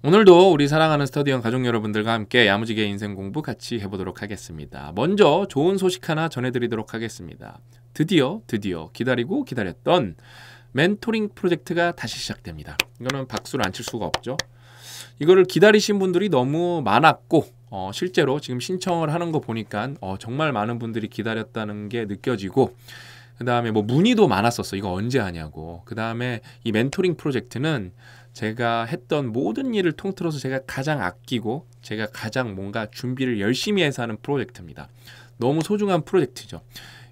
오늘도 우리 사랑하는 스터디원 가족 여러분들과 함께 야무지게 인생 공부 같이 해보도록 하겠습니다. 먼저 좋은 소식 하나 전해드리도록 하겠습니다. 드디어 기다리고 기다렸던 멘토링 프로젝트가 다시 시작됩니다. 이거는 박수를 안 칠 수가 없죠. 이거를 기다리신 분들이 너무 많았고 실제로 지금 신청을 하는 거 보니까 정말 많은 분들이 기다렸다는 게 느껴지고, 그 다음에 뭐 문의도 많았었어. 이거 언제 하냐고. 그 다음에 이 멘토링 프로젝트는 제가 했던 모든 일을 통틀어서 제가 가장 아끼고 제가 가장 뭔가 준비를 열심히 해서 하는 프로젝트입니다. 너무 소중한 프로젝트죠.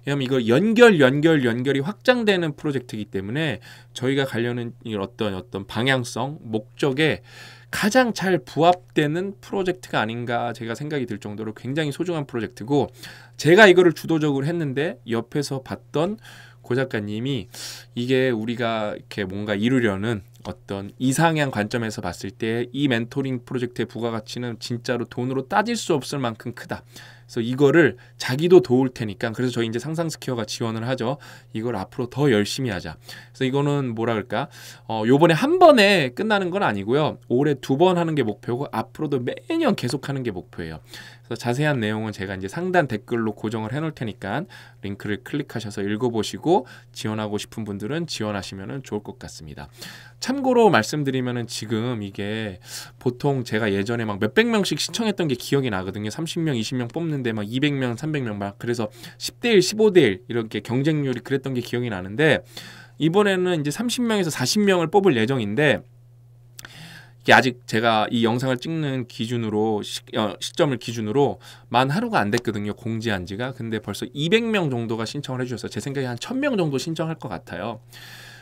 왜냐하면 이거 연결이 확장되는 프로젝트이기 때문에 저희가 가려는 어떤 방향성, 목적에 가장 잘 부합되는 프로젝트가 아닌가 제가 생각이 들 정도로 굉장히 소중한 프로젝트고, 제가 이거를 주도적으로 했는데 옆에서 봤던 고 작가님이 이게 우리가 이렇게 뭔가 이루려는 어떤 이상향 관점에서 봤을 때 이 멘토링 프로젝트의 부가가치는 진짜로 돈으로 따질 수 없을 만큼 크다. 그래서 이거를 자기도 도울 테니까, 그래서 저희 이제 상상스퀘어가 지원을 하죠. 이걸 앞으로 더 열심히 하자. 그래서 이거는 뭐라 그럴까? 요번에 한 번에 끝나는 건 아니고요. 올해 2번 하는 게 목표고 앞으로도 매년 계속하는 게 목표예요. 그래서 자세한 내용은 제가 이제 상단 댓글로 고정을 해놓을 테니까 링크를 클릭하셔서 읽어보시고 지원하고 싶은 분들은 지원하시면 좋을 것 같습니다. 참고로 말씀드리면은 지금 이게 보통 제가 예전에 막 몇백 명씩 신청했던 게 기억이 나거든요. 30명, 20명 뽑는데 막 200명, 300명 막, 그래서 10대1, 15대1 이렇게 경쟁률이 그랬던 게 기억이 나는데, 이번에는 이제 30명에서 40명을 뽑을 예정인데, 이게 아직 제가 이 영상을 찍는 기준으로 시점을 기준으로 만 하루가 안 됐거든요. 공지한 지가. 근데 벌써 200명 정도가 신청을 해주셔서 제 생각에 한 1000명 정도 신청할 것 같아요.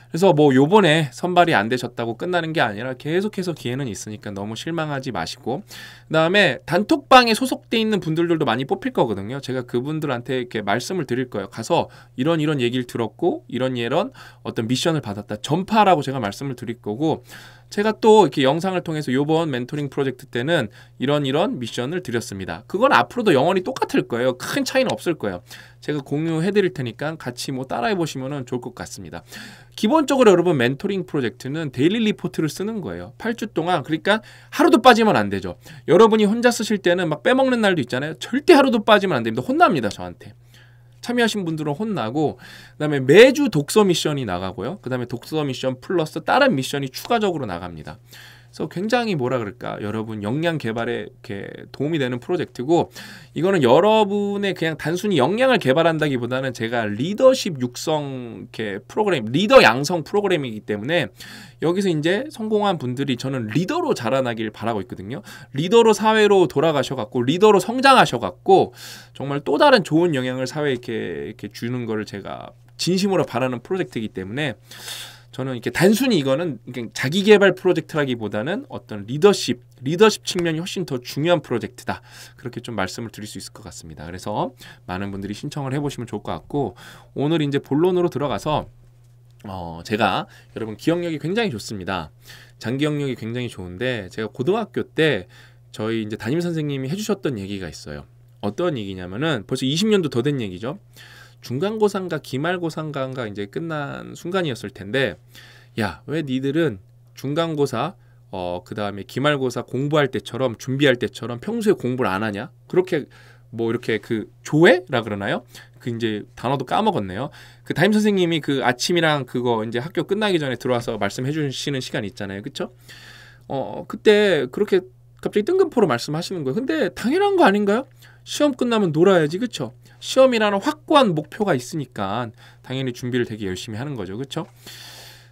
그래서 뭐 요번에 선발이 안 되셨다고 끝나는 게 아니라 계속해서 기회는 있으니까 너무 실망하지 마시고, 그 다음에 단톡방에 소속돼 있는 분들도 많이 뽑힐 거거든요. 제가 그분들한테 이렇게 말씀을 드릴 거예요. 가서 이런 얘기를 들었고 이런 어떤 미션을 받았다, 전파하라고 제가 말씀을 드릴 거고, 제가 또 이렇게 영상을 통해서 요번 멘토링 프로젝트 때는 이런 미션을 드렸습니다. 그건 앞으로도 영원히 똑같을 거예요. 큰 차이는 없을 거예요. 제가 공유해 드릴 테니까 같이 뭐 따라해 보시면 좋을 것 같습니다. 기본적으로 여러분 멘토링 프로젝트는 데일리 리포트를 쓰는 거예요. 8주 동안. 그러니까 하루도 빠지면 안 되죠. 여러분이 혼자 쓰실 때는 막 빼먹는 날도 있잖아요. 절대 하루도 빠지면 안 됩니다. 혼납니다, 저한테. 참여하신 분들은 혼나고, 그 다음에 매주 독서 미션이 나가고요. 그 다음에 독서 미션 플러스 다른 미션이 추가적으로 나갑니다. 그래서 굉장히 뭐라 그럴까, 여러분 역량 개발에 이렇게 도움이 되는 프로젝트고, 이거는 여러분의 그냥 단순히 역량을 개발한다기보다는 제가 리더십 육성 이렇게 프로그램, 리더 양성 프로그램이기 때문에 여기서 이제 성공한 분들이 저는 리더로 자라나길 바라고 있거든요. 리더로 사회로 돌아가셔갖고 리더로 성장하셔갖고 정말 또 다른 좋은 영향을 사회에 이렇게 주는 거를 제가 진심으로 바라는 프로젝트이기 때문에, 저는 이렇게 단순히 이거는 자기 개발 프로젝트라기보다는 어떤 리더십 측면이 훨씬 더 중요한 프로젝트다. 그렇게 좀 말씀을 드릴 수 있을 것 같습니다. 그래서 많은 분들이 신청을 해보시면 좋을 것 같고, 오늘 이제 본론으로 들어가서 제가 여러분 기억력이 굉장히 좋습니다. 장기억력이 굉장히 좋은데, 제가 고등학교 때 저희 이제 담임 선생님이 해주셨던 얘기가 있어요. 어떤 얘기냐면은 벌써 20년도 더 된 얘기죠. 중간고사인가 기말고사인가 이제 끝난 순간이었을 텐데, 야, 왜 니들은 중간고사 그 다음에 기말고사 공부할 때처럼 준비할 때처럼 평소에 공부를 안 하냐? 그렇게 뭐 이렇게 그 조회라 그러나요? 그 이제 단어도 까먹었네요. 그 담임 선생님이 그 아침이랑 그거 이제 학교 끝나기 전에 들어와서 말씀해 주시는 시간 있잖아요. 그쵸? 그때 그렇게 갑자기 뜬금포로 말씀하시는 거예요. 근데 당연한 거 아닌가요? 시험 끝나면 놀아야지, 그쵸? 시험이라는 확고한 목표가 있으니까 당연히 준비를 되게 열심히 하는 거죠, 그쵸?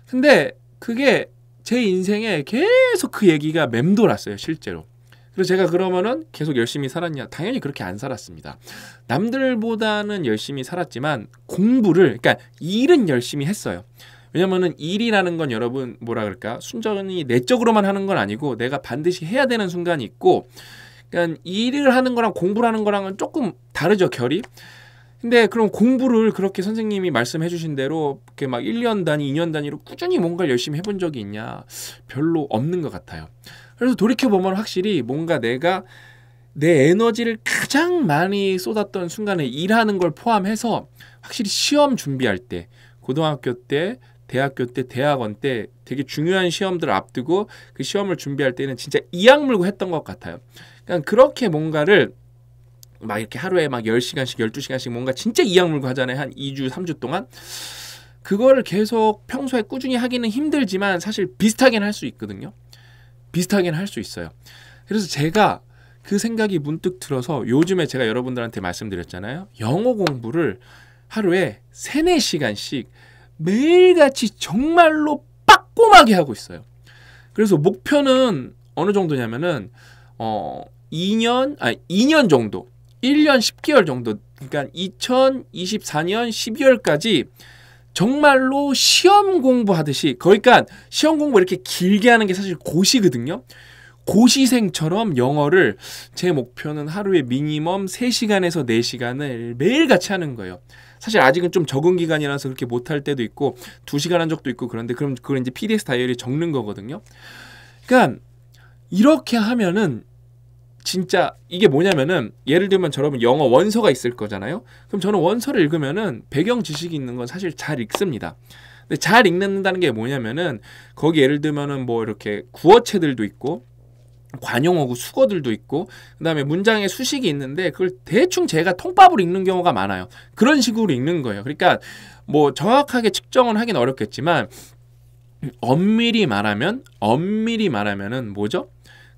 근데 그게 제 인생에 계속 그 얘기가 맴돌았어요, 실제로. 그래서 제가 그러면은 계속 열심히 살았냐? 당연히 그렇게 안 살았습니다. 남들보다는 열심히 살았지만 공부를, 그러니까 일은 열심히 했어요. 왜냐면은 일이라는 건 여러분 뭐라 그럴까? 순전히 내적으로만 하는 건 아니고 내가 반드시 해야 되는 순간이 있고, 그러니까 일을 하는 거랑 공부를 하는 거랑은 조금 다르죠, 결이. 근데 그럼 공부를 그렇게 선생님이 말씀해 주신 대로 이렇게 막 1년 단위, 2년 단위로 꾸준히 뭔가를 열심히 해본 적이 있냐? 별로 없는 것 같아요. 그래서 돌이켜보면 확실히 뭔가 내가 내 에너지를 가장 많이 쏟았던 순간에 일하는 걸 포함해서 확실히 시험 준비할 때, 고등학교 때 대학교 때, 대학원 때 되게 중요한 시험들을 앞두고 그 시험을 준비할 때는 진짜 이악 물고 했던 것 같아요. 그러니까 그렇게 뭔가를 막 이렇게 하루에 막 10시간씩, 12시간씩 뭔가 진짜 이악 물고 하잖아요. 한 2주, 3주 동안. 그거를 계속 평소에 꾸준히 하기는 힘들지만 사실 비슷하게는 할 수 있거든요. 비슷하게는 할 수 있어요. 그래서 제가 그 생각이 문득 들어서 요즘에 제가 여러분들한테 말씀드렸잖아요. 영어 공부를 하루에 3, 4시간씩 매일같이 정말로 빠꼼하게 하고 있어요. 그래서 목표는 어느 정도냐면은 2년 정도, 1년 10개월 정도, 그러니까 2024년 12월까지 정말로 시험 공부하듯이, 그러니까 시험 공부 이렇게 길게 하는 게 사실 고시거든요. 고시생처럼 영어를, 제 목표는 하루에 미니멈 3시간에서 4시간을 매일같이 하는 거예요. 사실 아직은 좀 적응 기간이라서 그렇게 못할 때도 있고 2시간 한 적도 있고 그런데 그럼 그걸 이제 PDF 다이어리에 적는 거거든요. 그러니까 이렇게 하면은 진짜 이게 뭐냐면은 예를 들면 여러분 영어 원서가 있을 거잖아요. 그럼 저는 원서를 읽으면은 배경 지식이 있는 건 사실 잘 읽습니다. 근데 잘 읽는다는 게 뭐냐면은 거기 예를 들면은 뭐 이렇게 구어체들도 있고 관용어구 수거들도 있고 그다음에 문장에 수식이 있는데 그걸 대충 제가 통밥으로 읽는 경우가 많아요. 그런 식으로 읽는 거예요. 그러니까 뭐 정확하게 측정은 하긴 어렵겠지만 엄밀히 말하면은 뭐죠?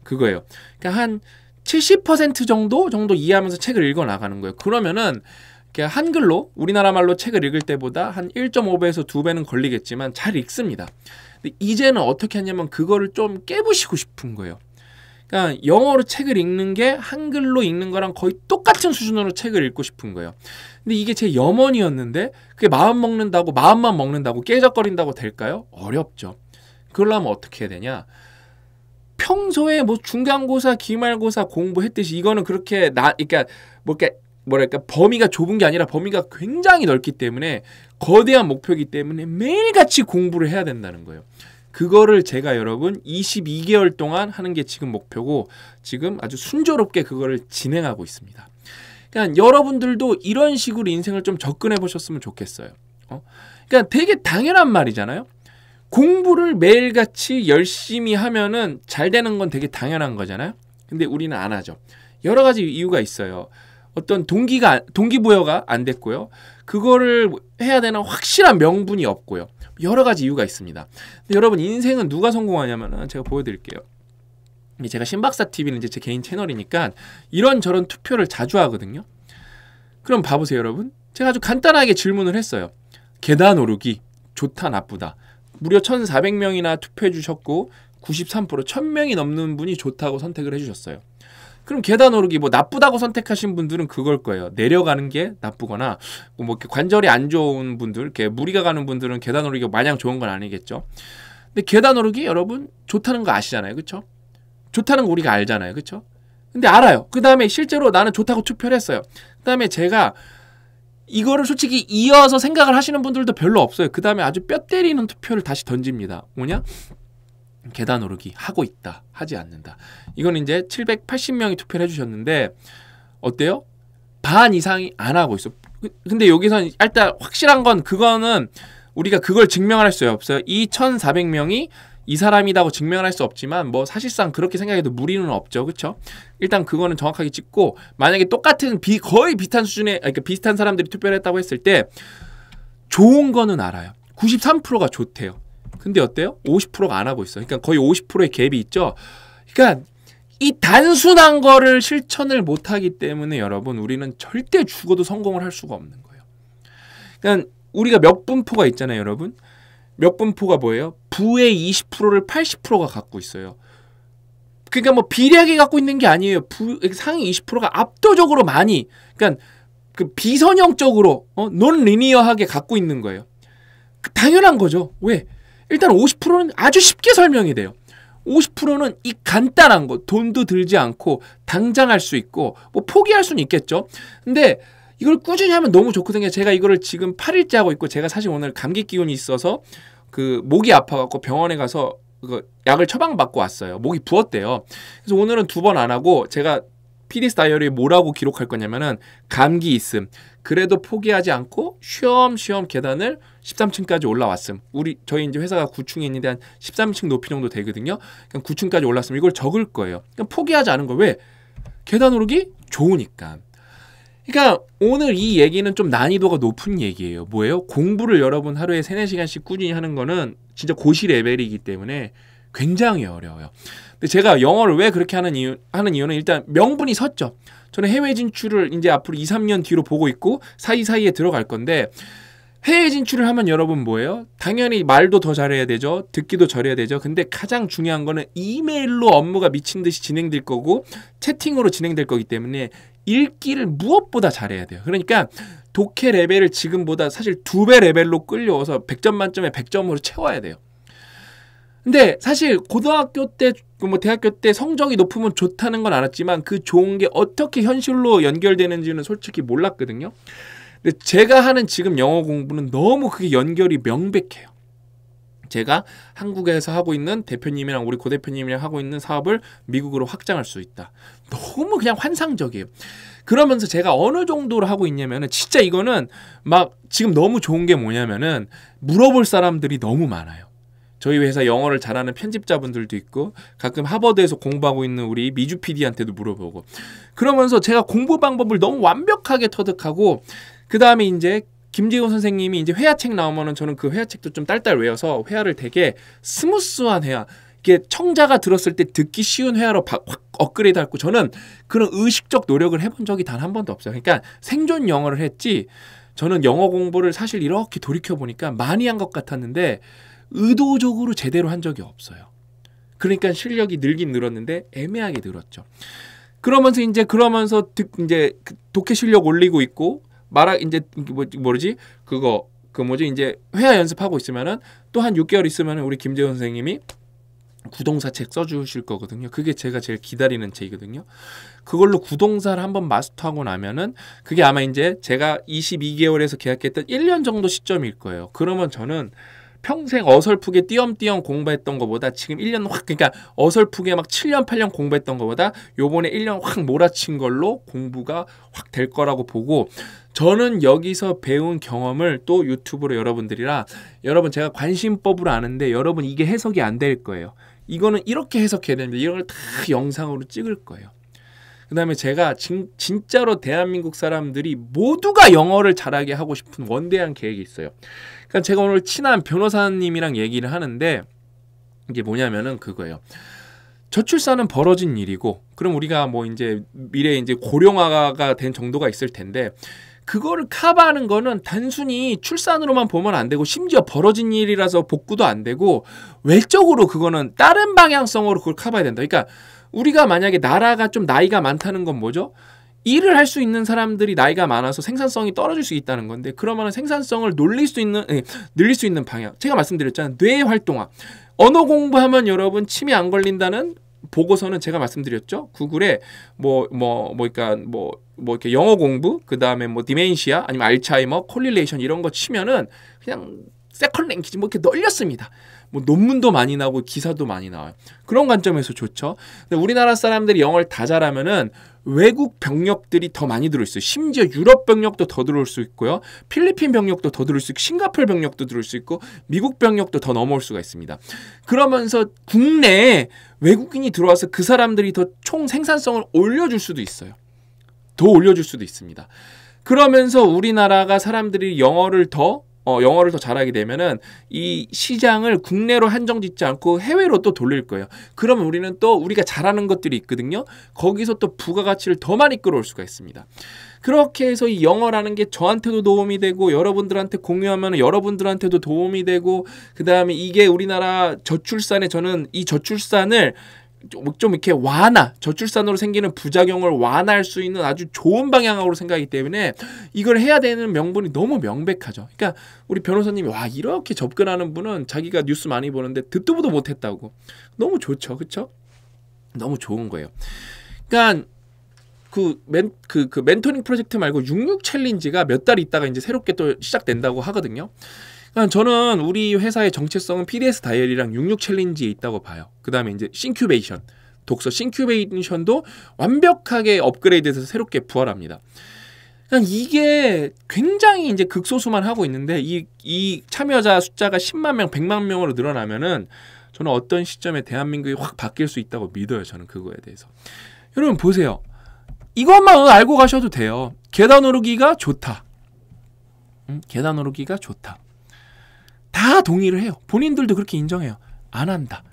그거예요. 그러니까 한 70% 정도 이해하면서 책을 읽어 나가는 거예요. 그러면은 한글로 우리나라 말로 책을 읽을 때보다 한 1.5배에서 2배는 걸리겠지만 잘 읽습니다. 근데 이제는 어떻게 하냐면 그거를 좀 깨부시고 싶은 거예요. 그러니까 영어로 책을 읽는 게 한글로 읽는 거랑 거의 똑같은 수준으로 책을 읽고 싶은 거예요. 근데 이게 제 염원이었는데 그게 마음만 먹는다고 깨적거린다고 될까요? 어렵죠. 그러려면 어떻게 해야 되냐? 평소에 뭐 중간고사, 기말고사 공부했듯이 이거는 그렇게 그러니까 뭐랄까 범위가 좁은 게 아니라 범위가 굉장히 넓기 때문에 거대한 목표이기 때문에 매일같이 공부를 해야 된다는 거예요. 그거를 제가 여러분 22개월 동안 하는 게 지금 목표고 지금 아주 순조롭게 그거를 진행하고 있습니다. 그러니까 여러분들도 이런 식으로 인생을 좀 접근해 보셨으면 좋겠어요. 그러니까 되게 당연한 말이잖아요. 공부를 매일같이 열심히 하면은 잘 되는 건 되게 당연한 거잖아요. 근데 우리는 안 하죠. 여러 가지 이유가 있어요. 어떤 동기부여가 안 됐고요. 그거를 해야 되는 확실한 명분이 없고요. 여러 가지 이유가 있습니다. 근데 여러분 인생은 누가 성공하냐면은 제가 보여드릴게요. 제가 신박사TV는 이제 제 개인 채널이니까 이런저런 투표를 자주 하거든요. 그럼 봐보세요 여러분. 제가 아주 간단하게 질문을 했어요. 계단 오르기 좋다 나쁘다. 무려 1,400명이나 투표해 주셨고 93% 1,000명이 넘는 분이 좋다고 선택을 해주셨어요. 그럼 계단 오르기 뭐 나쁘다고 선택하신 분들은 그걸 거예요. 내려가는 게 나쁘거나 뭐 이렇게 관절이 안 좋은 분들, 이렇게 무리가 가는 분들은 계단 오르기가 마냥 좋은 건 아니겠죠. 근데 계단 오르기 여러분 좋다는 거 아시잖아요, 그렇죠? 좋다는 거 우리가 알잖아요, 그렇죠? 근데 알아요. 그 다음에 실제로 나는 좋다고 투표를 했어요. 그 다음에 제가 이거를 솔직히 이어서 생각을 하시는 분들도 별로 없어요. 그 다음에 아주 뼈 때리는 투표를 다시 던집니다. 뭐냐? 계단 오르기 하고 있다, 하지 않는다. 이건 이제 780명이 투표를 해주셨는데 어때요? 반 이상이 안 하고 있어. 근데 여기서는 일단 확실한 건 그거는 우리가 그걸 증명할 수 없어요. 이 1,400명이 이 사람이라고 증명할 수 없지만 뭐 사실상 그렇게 생각해도 무리는 없죠, 그렇죠? 일단 그거는 정확하게 찍고 만약에 똑같은 거의 비슷한 수준의 그러니까 비슷한 사람들이 투표를 했다고 했을 때 좋은 거는 알아요. 93%가 좋대요. 근데 어때요? 50%가 안 하고 있어요. 그러니까 거의 50%의 갭이 있죠. 그러니까 이 단순한 거를 실천을 못하기 때문에 여러분 우리는 절대 죽어도 성공을 할 수가 없는 거예요. 그러니까 우리가 몇 분포가 있잖아요, 여러분. 몇 분포가 뭐예요? 부의 20%를 80%가 갖고 있어요. 그러니까 뭐 비례하게 갖고 있는 게 아니에요. 상위 20%가 압도적으로 많이, 그러니까 그 비선형적으로 논 리니어하게 갖고 있는 거예요. 당연한 거죠. 왜? 일단 50%는 아주 쉽게 설명이 돼요. 50%는 이 간단한 거, 돈도 들지 않고 당장 할 수 있고 뭐 포기할 수는 있겠죠. 근데 이걸 꾸준히 하면 너무 좋거든요. 제가 이거를 지금 8일째 하고 있고 제가 사실 오늘 감기 기운이 있어서 그 목이 아파갖고 병원에 가서 그 약을 처방받고 왔어요. 목이 부었대요. 그래서 오늘은 2번 안 하고 제가 PDS 다이어리에 뭐라고 기록할 거냐면은 감기 있음. 그래도 포기하지 않고 쉬엄쉬엄 계단을 13층까지 올라왔음. 저희 이제 회사가 9층에 있는데 한 13층 높이 정도 되거든요. 그냥 9층까지 올랐으면 이걸 적을 거예요. 그냥 포기하지 않은 거. 왜? 계단 오르기 좋으니까. 그러니까 오늘 이 얘기는 좀 난이도가 높은 얘기예요. 뭐예요? 공부를 여러분 하루에 3, 4시간씩 꾸준히 하는 거는 진짜 고시 레벨이기 때문에 굉장히 어려워요. 근데 제가 영어를 왜 그렇게 하는 이유는 일단 명분이 섰죠. 저는 해외 진출을 이제 앞으로 2, 3년 뒤로 보고 있고 사이사이에 들어갈 건데 해외 진출을 하면 여러분 뭐예요? 당연히 말도 더 잘해야 되죠. 듣기도 잘해야 되죠. 근데 가장 중요한 거는 이메일로 업무가 미친 듯이 진행될 거고 채팅으로 진행될 거기 때문에 읽기를 무엇보다 잘해야 돼요. 그러니까 독해 레벨을 지금보다 사실 2배 레벨로 끌려와서 100점 만점에 100점으로 채워야 돼요. 근데 사실 고등학교 때, 대학교 때 성적이 높으면 좋다는 건 알았지만 그 좋은 게 어떻게 현실로 연결되는지는 솔직히 몰랐거든요. 근데 제가 하는 지금 영어 공부는 너무 그게 연결이 명백해요. 제가 한국에서 하고 있는 대표님이랑 우리 고 대표님이랑 하고 있는 사업을 미국으로 확장할 수 있다. 너무 그냥 환상적이에요. 그러면서 제가 어느 정도로 하고 있냐면은 진짜 이거는 막 지금 너무 좋은 게 뭐냐면은 물어볼 사람들이 너무 많아요. 저희 회사 영어를 잘하는 편집자분들도 있고 가끔 하버드에서 공부하고 있는 우리 미주 PD한테도 물어보고 그러면서 제가 공부 방법을 너무 완벽하게 터득하고 그 다음에 이제 김재훈 선생님이 이제 회화책 나오면은 저는 그 회화책도 좀 딸딸 외워서 회화를 되게 스무스한 회화 이게 청자가 들었을 때 듣기 쉬운 회화로 확 업그레이드 했고 저는 그런 의식적 노력을 해본 적이 단 한 번도 없어요. 그러니까 생존 영어를 했지 저는 영어 공부를 사실 이렇게 돌이켜보니까 많이 한 것 같았는데 의도적으로 제대로 한 적이 없어요. 그러니까 실력이 늘긴 늘었는데 애매하게 늘었죠. 그러면서 이제 독해 실력 올리고 있고 이제 이제 회화 연습하고 있으면은 또 한 6개월 있으면은 우리 김재원 선생님이 구동사 책 써주실 거거든요. 그게 제가 제일 기다리는 책이거든요. 그걸로 구동사를 한번 마스터하고 나면은 그게 아마 이제 제가 22개월에서 계약했던 1년 정도 시점일 거예요. 그러면 저는 평생 어설프게 띄엄띄엄 공부했던 것보다 지금 1년 그러니까 어설프게 막 7년 8년 공부했던 것보다 요번에 1년 확 몰아친 걸로 공부가 확 될 거라고 보고 저는 여기서 배운 경험을 또 유튜브로 여러분 제가 관심법으로 아는데 여러분 이게 해석이 안 될 거예요. 이거는 이렇게 해석해야 됩니다. 이런 걸 다 영상으로 찍을 거예요. 그 다음에 제가 진짜로 대한민국 사람들이 모두가 영어를 잘하게 하고 싶은 원대한 계획이 있어요. 그러니까 제가 오늘 친한 변호사님이랑 얘기를 하는데 이게 뭐냐면은 그거예요. 저출산은 벌어진 일이고 그럼 우리가 뭐 이제 미래에 이제 고령화가 된 정도가 있을 텐데 그거를 커버하는 거는 단순히 출산으로만 보면 안 되고 심지어 벌어진 일이라서 복구도 안 되고 외적으로 그거는 다른 방향성으로 그걸 커버해야 된다. 그러니까 우리가 만약에 나라가 좀 나이가 많다는 건 뭐죠? 일을 할 수 있는 사람들이 나이가 많아서 생산성이 떨어질 수 있다는 건데 그러면 생산성을 늘릴 수 있는 방향. 제가 말씀드렸잖아요. 뇌 활동화. 언어 공부하면 여러분 치매 안 걸린다는 보고서는 제가 말씀드렸죠. 구글에 이렇게 영어 공부, 그 다음에 뭐 디멘시아, 아니면 알츠하이머, 콜릴레이션 이런 거 치면은 그냥 세컨 랭귀지 뭐 이렇게 널렸습니다. 뭐 논문도 많이 나오고 기사도 많이 나와요. 그런 관점에서 좋죠. 근데 우리나라 사람들이 영어를 다 잘하면은 외국 병력들이 더 많이 들어있어요. 심지어 유럽 병력도 더 들어올 수 있고요. 필리핀 병력도 더 들어올 수 있고 싱가포르 병력도 들어올 수 있고 미국 병력도 더 넘어올 수가 있습니다. 그러면서 국내에 외국인이 들어와서 그 사람들이 더 총 생산성을 올려줄 수도 있어요. 더 올려줄 수도 있습니다. 그러면서 우리나라가 사람들이 영어를 더 잘하게 되면은 이 시장을 국내로 한정짓지 않고 해외로 또 돌릴 거예요. 그러면 우리는 또 우리가 잘하는 것들이 있거든요. 거기서 또 부가가치를 더 많이 끌어올 수가 있습니다. 그렇게 해서 이 영어라는 게 저한테도 도움이 되고 여러분들한테 공유하면 여러분들한테도 도움이 되고 그 다음에 이게 우리나라 저는 이 저출산을 좀 이렇게 저출산으로 생기는 부작용을 완화할 수 있는 아주 좋은 방향으로 생각하기 때문에 이걸 해야 되는 명분이 너무 명백하죠. 그러니까 우리 변호사님이 이렇게 접근하는 분은 자기가 뉴스 많이 보는데 듣도 보도 못했다고. 너무 좋죠. 그렇죠? 너무 좋은 거예요. 그러니까 그 멘토링 프로젝트 말고 66 챌린지가 몇 달 있다가 이제 새롭게 또 시작된다고 하거든요. 그러니까 저는 우리 회사의 정체성은 PDS 다이어리랑 66 챌린지에 있다고 봐요. 그 다음에 이제 싱큐베이션 독서 싱큐베이션도 완벽하게 업그레이드해서 새롭게 부활합니다. 그러니까 이게 굉장히 이제 극소수만 하고 있는데 이 참여자 숫자가 10만 명, 100만 명으로 늘어나면은 저는 어떤 시점에 대한민국이 확 바뀔 수 있다고 믿어요. 저는 그거에 대해서. 여러분 보세요. 이것만 알고 가셔도 돼요. 계단 오르기가 좋다. 계단 오르기가 좋다. 다 동의를 해요. 본인들도 그렇게 인정해요. 안 한다.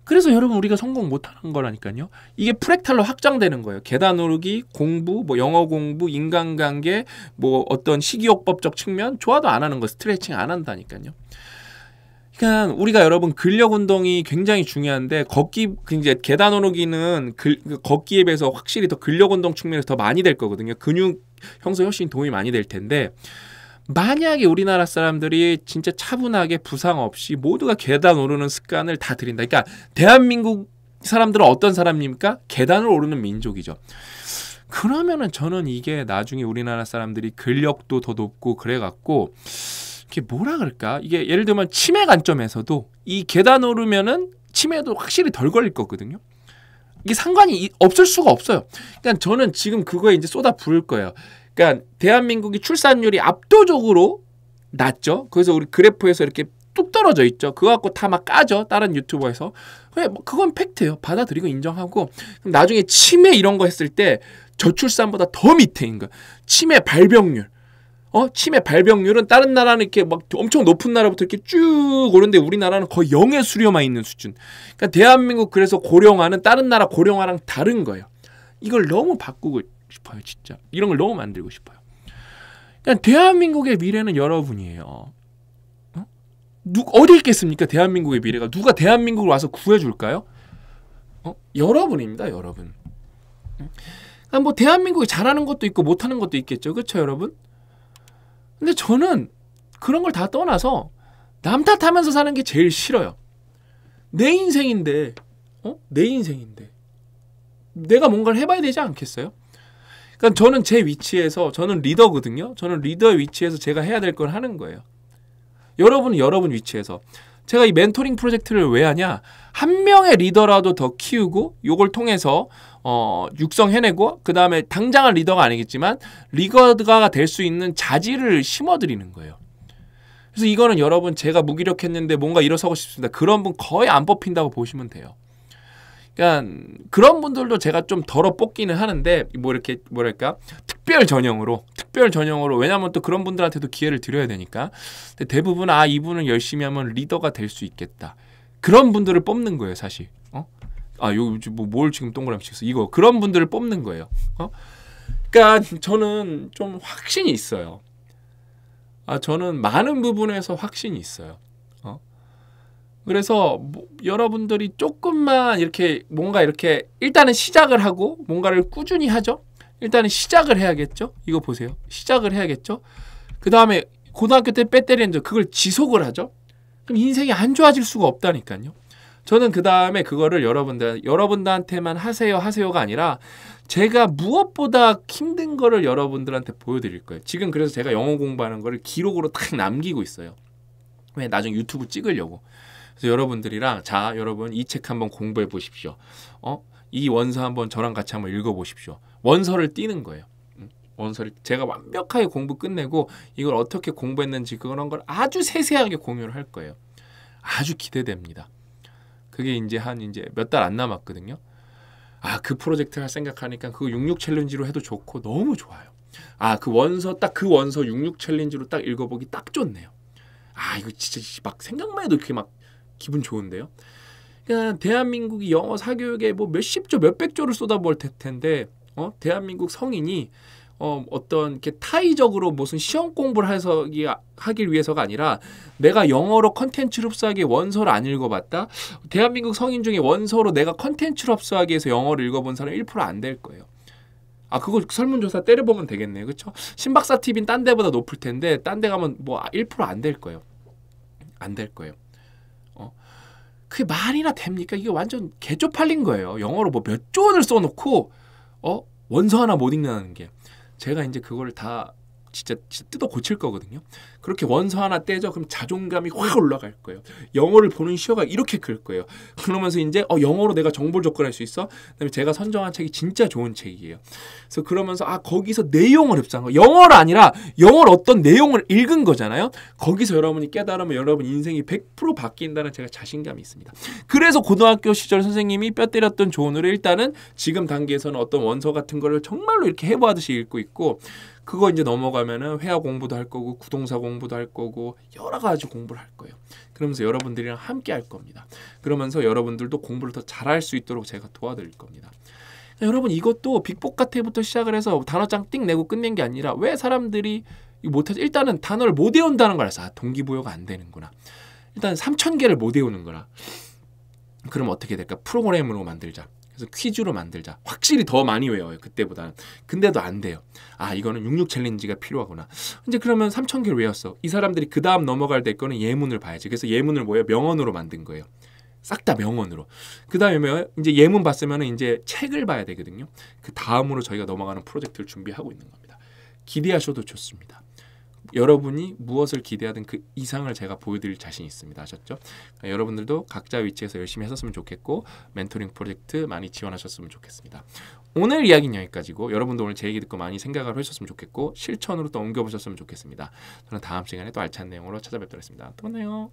그래서 여러분 우리가 성공 못하는 거라니까요. 이게 프랙탈로 확장되는 거예요. 계단 오르기, 공부, 뭐 영어 공부, 인간관계, 뭐 어떤 식이요법적 측면 좋아도 안 하는 거, 스트레칭 안 한다니까요. 그러니까 우리가 여러분 근력 운동이 굉장히 중요한데 이제 계단 오르기는 걷기에 비해서 확실히 더 근력 운동 측면에서 더 많이 될 거거든요. 근육 형성에 훨씬 도움이 많이 될 텐데 만약에 우리나라 사람들이 진짜 차분하게 부상 없이 모두가 계단 오르는 습관을 다 들인다. 그러니까 대한민국 사람들은 어떤 사람입니까? 계단을 오르는 민족이죠. 그러면은 저는 이게 나중에 우리나라 사람들이 근력도 더 높고 그래갖고 이게 뭐라 그럴까? 이게 예를 들면 치매 관점에서도 이 계단 오르면은 치매도 확실히 덜 걸릴 거거든요. 이게 상관이 없을 수가 없어요. 그러니까 저는 지금 그거에 이제 쏟아 부을 거예요. 그러니까 대한민국이 출산율이 압도적으로 낮죠. 그래서 우리 그래프에서 이렇게 뚝 떨어져 있죠. 그거 갖고 다 막 까죠. 다른 유튜버에서. 그건 팩트예요. 받아들이고 인정하고 그럼 나중에 치매 이런 거 했을 때 저출산보다 더 밑에인 거야. 치매 발병률. 치매 발병률은 다른 나라는 이렇게 막 엄청 높은 나라부터 이렇게 쭉 오르는데 우리나라는 거의 0에 수렴해 있는 수준. 그러니까 대한민국 그래서 고령화는 다른 나라 고령화랑 다른 거예요. 이걸 너무 바꾸고 싶어요, 진짜. 이런 걸 너무 만들고 싶어요. 그러니까 대한민국의 미래는 여러분이에요. 어디 있겠습니까? 대한민국의 미래가. 누가 대한민국을 와서 구해줄까요? 여러분입니다, 여러분. 그러니까 뭐 대한민국이 잘하는 것도 있고 못하는 것도 있겠죠. 그렇죠, 여러분? 근데 저는 그런 걸 다 떠나서 남 탓하면서 사는 게 제일 싫어요. 내 인생인데, 내 인생인데 내가 뭔가를 해봐야 되지 않겠어요? 그러니까 저는 제 위치에서 저는 리더거든요. 저는 리더의 위치에서 제가 해야 될 걸 하는 거예요. 여러분은 여러분 위치에서. 제가 이 멘토링 프로젝트를 왜 하냐? 한 명의 리더라도 더 키우고 요걸 통해서 육성해내고 그 다음에 당장은 리더가 아니겠지만 리더가 될 수 있는 자질을 심어드리는 거예요. 그래서 이거는 여러분 제가 무기력했는데 뭔가 일어서고 싶습니다. 그런 분 거의 안 뽑힌다고 보시면 돼요. 그러니까 그런 분들도 제가 좀 덜어 뽑기는 하는데 뭐 이렇게 뭐랄까 특별 전형으로 왜냐하면 또 그런 분들한테도 기회를 드려야 되니까. 근데 대부분 이분은 열심히 하면 리더가 될 수 있겠다. 그런 분들을 뽑는 거예요, 사실. 요즘 뭘 지금 동그라미 치겠어? 이거 그런 분들을 뽑는 거예요. 그러니까 저는 좀 확신이 있어요. 저는 많은 부분에서 확신이 있어요. 그래서 여러분들이 조금만 이렇게 뭔가 이렇게 일단은 시작을 하고 뭔가를 꾸준히 하죠. 일단은 시작을 해야겠죠. 이거 보세요. 시작을 해야겠죠. 그 다음에 고등학교 때 빼때리는 그걸 지속을 하죠. 그럼 인생이 안 좋아질 수가 없다니까요. 저는 그 다음에 그거를 여러분들한테만 하세요가 아니라 제가 무엇보다 힘든 거를 여러분들한테 보여드릴 거예요. 지금 그래서 제가 영어 공부하는 거를 기록으로 딱 남기고 있어요. 왜? 나중에 유튜브 찍으려고. 그래서 여러분들이랑 여러분 이 책 한번 공부해 보십시오. 이 원서 한번 저랑 같이 한번 읽어 보십시오. 원서를 띄는 거예요. 원서를 제가 완벽하게 공부 끝내고 이걸 어떻게 공부했는지 그런 걸 아주 세세하게 공유를 할 거예요. 아주 기대됩니다. 그게 이제 몇 달 안 남았거든요. 그 프로젝트 할 생각하니까 그거 66 챌린지로 해도 좋고 너무 좋아요. 그 원서 66 챌린지로 딱 읽어보기 딱 좋네요. 이거 진짜 막 생각만 해도 이렇게 막 기분 좋은데요. 그러니까 대한민국이 영어 사교육에 뭐 몇십 조, 몇백 조를 쏟아부을 텐데 대한민국 성인이 어떤 이렇게 타의적으로 무슨 시험 공부를 하길 위해서가 아니라 내가 영어로 컨텐츠를 흡수하기 위해 원서를 안 읽어봤다. 대한민국 성인 중에 원서로 내가 컨텐츠를 흡수하기 위해서 영어를 읽어본 사람 1% 안 될 거예요. 그거 설문조사 때려보면 되겠네요. 그렇죠? 신박사 TV는 딴 데보다 높을 텐데 딴 데 가면 뭐 1% 안 될 거예요. 안 될 거예요. 그게 말이나 됩니까? 이게 완전 개쪽팔린 거예요. 영어로 뭐 몇 조 원을 써놓고 원서 하나 못 읽는다는 게. 제가 이제 그걸 다 진짜 뜯어 고칠 거거든요. 그렇게 원서 하나 떼죠. 그럼 자존감이 확 올라갈 거예요. 영어를 보는 시효가 이렇게 클 거예요. 그러면서 이제 영어로 내가 정보를 접근할 수 있어. 그다음에 제가 선정한 책이 진짜 좋은 책이에요. 그래서 그러면서 거기서 내용을 흡수한 거. 영어가 아니라 영어를 어떤 내용을 읽은 거잖아요. 거기서 여러분이 깨달으면 여러분 인생이 100% 바뀐다는 제가 자신감이 있습니다. 그래서 고등학교 시절 선생님이 뼈 때렸던 조언으로 일단은 지금 단계에서는 어떤 원서 같은 거를 정말로 이렇게 해부하듯이 읽고 있고, 그거 이제 넘어가면은 회화 공부도 할 거고 구동사 공부도 할 거고 여러 가지 공부를 할 거예요. 그러면서 여러분들이랑 함께 할 겁니다. 그러면서 여러분들도 공부를 더 잘할 수 있도록 제가 도와드릴 겁니다. 여러분 이것도 빅보카테부터 시작을 해서 단어장 띵 내고 끝낸 게 아니라 왜 사람들이 못하지? 일단은 단어를 못 외운다는 걸 알아서 동기부여가 안 되는구나. 일단 3,000개를 못 외우는 거라. 그럼 어떻게 될까? 프로그램으로 만들자. 그래서 퀴즈로 만들자. 확실히 더 많이 외워요. 그때보다는. 근데도 안 돼요. 이거는 66 챌린지가 필요하구나. 이제 그러면 3,000개를 외웠어. 이 사람들이 그 다음 넘어갈 때 거는 예문을 봐야지. 그래서 예문을 뭐예요? 명언으로 만든 거예요. 싹 다 명언으로. 그 다음에 이제 예문 봤으면 이제 책을 봐야 되거든요. 그 다음으로 저희가 넘어가는 프로젝트를 준비하고 있는 겁니다. 기대하셔도 좋습니다. 여러분이 무엇을 기대하든 그 이상을 제가 보여드릴 자신이 있습니다. 아셨죠? 여러분들도 각자 위치에서 열심히 했었으면 좋겠고 멘토링 프로젝트 많이 지원하셨으면 좋겠습니다. 오늘 이야기는 여기까지고 여러분도 오늘 제 얘기 듣고 많이 생각을 하셨으면 좋겠고 실천으로 또 옮겨보셨으면 좋겠습니다. 저는 다음 시간에 또 알찬 내용으로 찾아뵙도록 하겠습니다. 또 만나요.